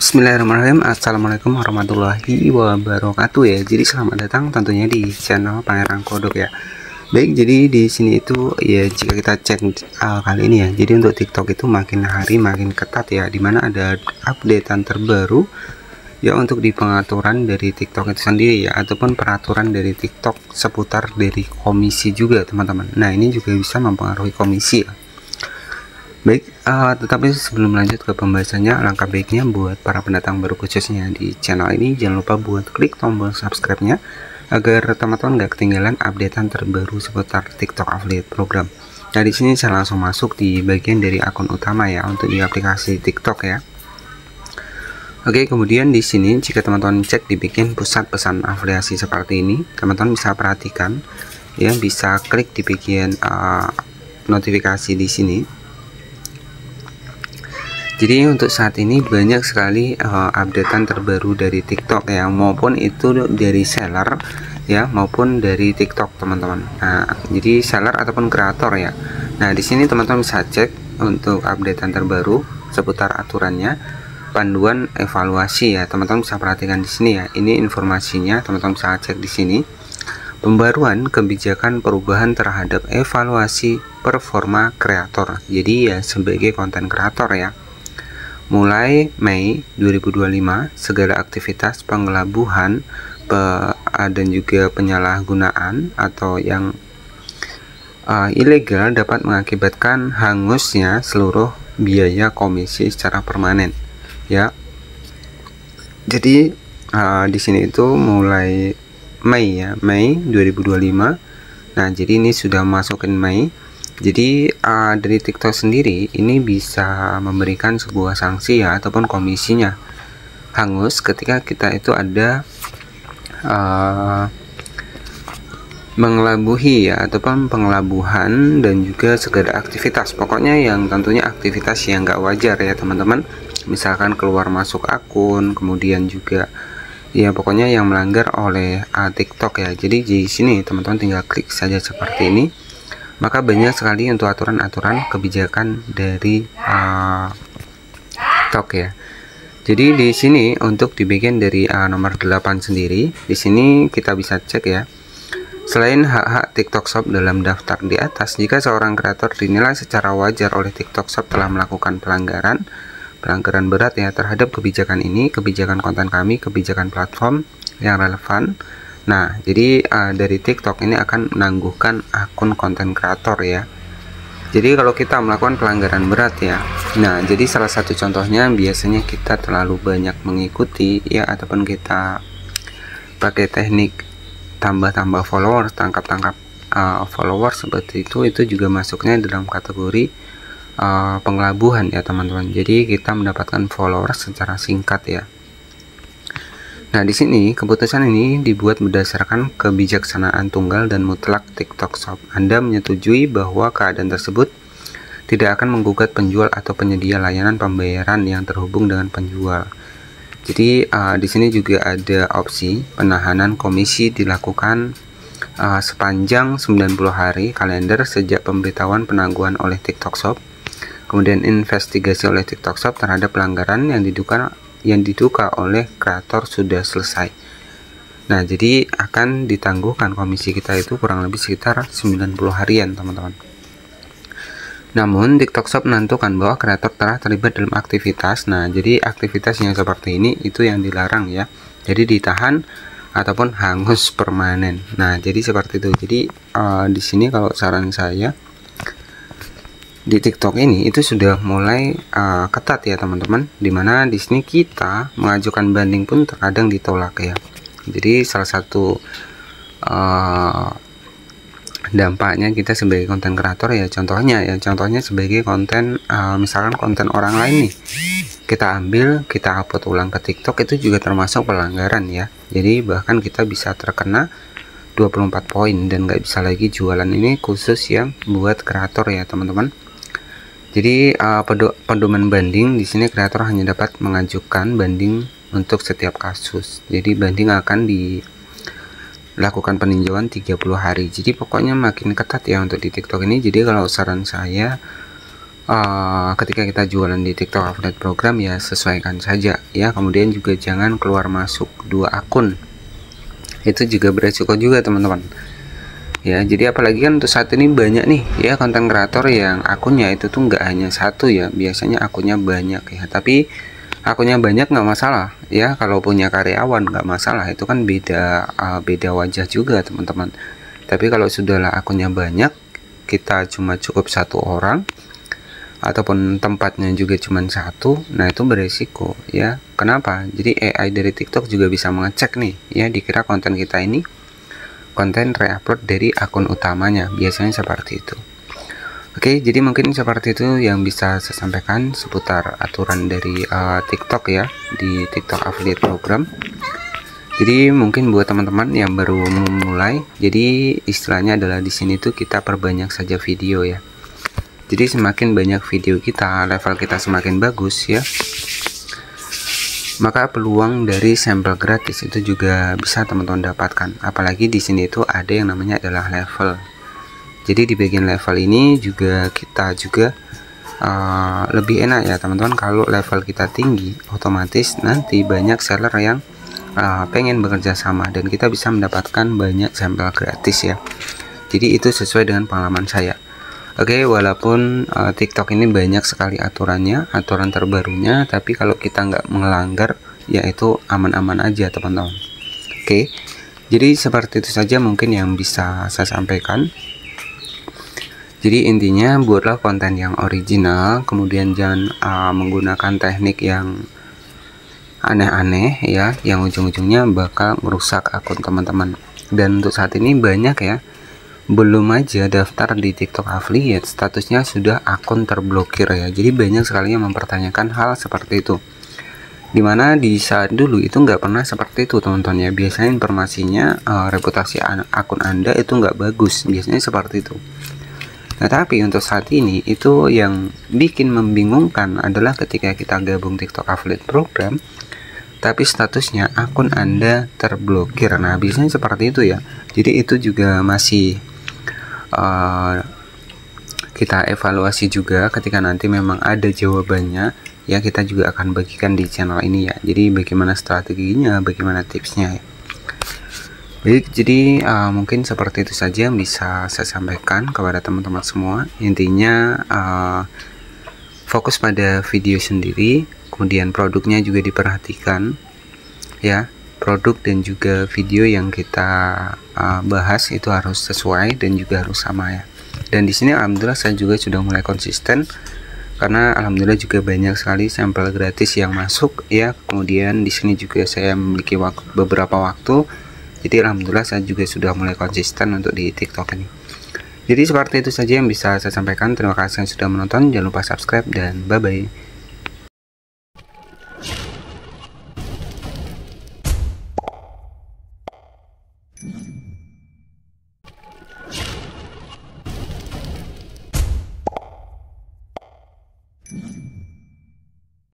Bismillahirrahmanirrahim. Assalamualaikum warahmatullahi wabarakatuh ya. Jadi selamat datang tentunya di channel Pangeran Kodok ya. Baik, jadi di sini itu ya jika kita cek kali ini ya. Jadi untuk TikTok itu makin hari makin ketat ya, dimana ada updatean terbaru ya untuk di pengaturan dari TikTok itu sendiri ya, ataupun peraturan dari TikTok seputar dari komisi juga teman-teman. Nah ini juga bisa mempengaruhi komisi ya. Baik, tetapi sebelum lanjut ke pembahasannya, alangkah baiknya buat para pendatang baru khususnya di channel ini, jangan lupa buat klik tombol subscribe-nya agar teman-teman gak ketinggalan updatean terbaru seputar TikTok Affiliate Program. Nah di sini saya langsung masuk di bagian dari akun utama ya untuk di aplikasi TikTok ya. Oke, kemudian di sini jika teman-teman cek dibikin pusat pesan afiliasi seperti ini, teman-teman bisa perhatikan ya, bisa klik di bagian notifikasi di sini. Jadi untuk saat ini banyak sekali updatean terbaru dari TikTok ya, maupun itu dari seller ya, maupun dari TikTok teman-teman. Nah, jadi seller ataupun kreator ya. Nah, di sini teman-teman bisa cek untuk updatean terbaru seputar aturannya, panduan evaluasi ya. Teman-teman bisa perhatikan di sini ya. Ini informasinya, teman-teman bisa cek di sini. Pembaruan kebijakan perubahan terhadap evaluasi performa kreator. Jadi ya sebagai konten kreator ya. Mulai Mei 2025, segala aktivitas pengelabuhan dan juga penyalahgunaan atau yang ilegal dapat mengakibatkan hangusnya seluruh biaya komisi secara permanen. Ya, jadi di sini itu mulai Mei ya, Mei 2025. Nah, jadi ini sudah masukin Mei. Jadi dari TikTok sendiri ini bisa memberikan sebuah sanksi ya, ataupun komisinya hangus ketika kita itu ada mengelabuhi ya, ataupun pengelabuhan dan juga segala aktivitas, pokoknya yang tentunya aktivitas yang nggak wajar ya teman-teman, misalkan keluar masuk akun, kemudian juga ya pokoknya yang melanggar oleh TikTok ya. Jadi di sini teman-teman tinggal klik saja seperti ini, maka banyak sekali untuk aturan-aturan kebijakan dari TikTok ya. Jadi di sini untuk di bagian dari nomor 8 sendiri, di sini kita bisa cek ya. Selain hak-hak TikTok Shop dalam daftar di atas, jika seorang kreator dinilai secara wajar oleh TikTok Shop telah melakukan pelanggaran berat ya terhadap kebijakan ini, kebijakan konten kami, kebijakan platform yang relevan. Nah, jadi dari TikTok ini akan menangguhkan akun konten kreator ya. Jadi kalau kita melakukan pelanggaran berat ya, nah jadi salah satu contohnya biasanya kita terlalu banyak mengikuti ya, ataupun kita pakai teknik tambah-tambah followers, tangkap-tangkap followers seperti itu juga masuknya dalam kategori pengelabuhan ya teman-teman. Jadi kita mendapatkan followers secara singkat ya. Nah, di sini keputusan ini dibuat berdasarkan kebijaksanaan tunggal dan mutlak TikTok Shop. Anda menyetujui bahwa keadaan tersebut tidak akan menggugat penjual atau penyedia layanan pembayaran yang terhubung dengan penjual. Jadi di sini juga ada opsi penahanan komisi dilakukan sepanjang 90 hari kalender sejak pemberitahuan penangguhan oleh TikTok Shop. Kemudian investigasi oleh TikTok Shop terhadap pelanggaran yang diduga oleh kreator sudah selesai. Nah, jadi akan ditangguhkan komisi kita itu kurang lebih sekitar 90 harian teman-teman. Namun TikTok Shop menentukan bahwa kreator telah terlibat dalam aktivitas. Nah, jadi aktivitas yang seperti ini itu yang dilarang ya. Jadi ditahan ataupun hangus permanen. Nah, jadi seperti itu. Jadi di sini kalau saran saya di TikTok ini itu sudah mulai ketat ya teman-teman, dimana di sini kita mengajukan banding pun terkadang ditolak ya. Jadi salah satu dampaknya kita sebagai konten kreator ya, contohnya sebagai konten misalkan konten orang lain nih, kita ambil, kita upload ulang ke TikTok, itu juga termasuk pelanggaran ya. Jadi bahkan kita bisa terkena 24 poin dan nggak bisa lagi jualan. Ini khusus yang buat kreator ya teman-teman. Jadi pedoman banding di sini kreator hanya dapat mengajukan banding untuk setiap kasus. Jadi banding akan dilakukan peninjauan 30 hari. Jadi pokoknya makin ketat ya untuk di TikTok ini. Jadi kalau saran saya ketika kita jualan di TikTok Affiliate Program ya sesuaikan saja ya. Kemudian juga jangan keluar masuk 2 akun, itu juga beresiko juga teman-teman ya. Jadi apalagi kan untuk saat ini banyak nih ya konten kreator yang akunnya itu tuh nggak hanya satu ya, biasanya akunnya banyak ya. Tapi akunnya banyak nggak masalah ya, kalau punya karyawan nggak masalah, itu kan beda wajah juga teman-teman. Tapi kalau sudahlah akunnya banyak, kita cuma cukup 1 orang ataupun tempatnya juga cuma 1, nah itu beresiko ya. Kenapa? Jadi AI dari TikTok juga bisa mengecek nih ya, dikira konten kita ini konten reupload dari akun utamanya, biasanya seperti itu. Oke, jadi mungkin seperti itu yang bisa saya sampaikan seputar aturan dari TikTok ya, di TikTok Affiliate Program. Jadi mungkin buat teman-teman yang baru memulai, jadi istilahnya adalah di sini tuh kita perbanyak saja video ya. Jadi semakin banyak video kita, level kita semakin bagus ya, maka peluang dari sampel gratis itu juga bisa teman-teman dapatkan. Apalagi di sini itu ada yang namanya adalah level. Jadi di bagian level ini juga kita juga lebih enak ya teman-teman, kalau level kita tinggi, otomatis nanti banyak seller yang pengen bekerja sama dan kita bisa mendapatkan banyak sampel gratis ya. Jadi itu sesuai dengan pengalaman saya. Oke, walaupun TikTok ini banyak sekali aturan terbarunya, tapi kalau kita nggak melanggar, ya itu aman-aman aja teman-teman. Oke, jadi seperti itu saja mungkin yang bisa saya sampaikan. Jadi intinya buatlah konten yang original, kemudian jangan menggunakan teknik yang aneh-aneh ya, yang ujung-ujungnya bakal merusak akun teman-teman. Dan untuk saat ini banyak ya, belum aja daftar di TikTok Affiliate statusnya sudah akun terblokir ya. Jadi banyak sekali yang mempertanyakan hal seperti itu, dimana di saat dulu itu nggak pernah seperti itu teman-teman ya. Biasanya informasinya reputasi akun Anda itu nggak bagus, biasanya seperti itu. Nah tapi untuk saat ini itu yang bikin membingungkan adalah ketika kita gabung TikTok Affiliate Program tapi statusnya akun Anda terblokir. Nah biasanya seperti itu ya. Jadi itu juga masih kita evaluasi juga, ketika nanti memang ada jawabannya ya kita juga akan bagikan di channel ini ya. Jadi bagaimana strateginya, bagaimana tipsnya ya. Jadi mungkin seperti itu saja yang bisa saya sampaikan kepada teman-teman semua. Intinya fokus pada video sendiri, kemudian produknya juga diperhatikan ya. Produk dan juga video yang kita bahas itu harus sesuai dan juga harus sama ya. Dan di sini alhamdulillah saya juga sudah mulai konsisten, karena alhamdulillah juga banyak sekali sampel gratis yang masuk ya. Kemudian di sini juga saya memiliki beberapa waktu, jadi alhamdulillah saya juga sudah mulai konsisten untuk di TikTok ini. Jadi seperti itu saja yang bisa saya sampaikan. Terima kasih yang sudah menonton, jangan lupa subscribe dan bye bye.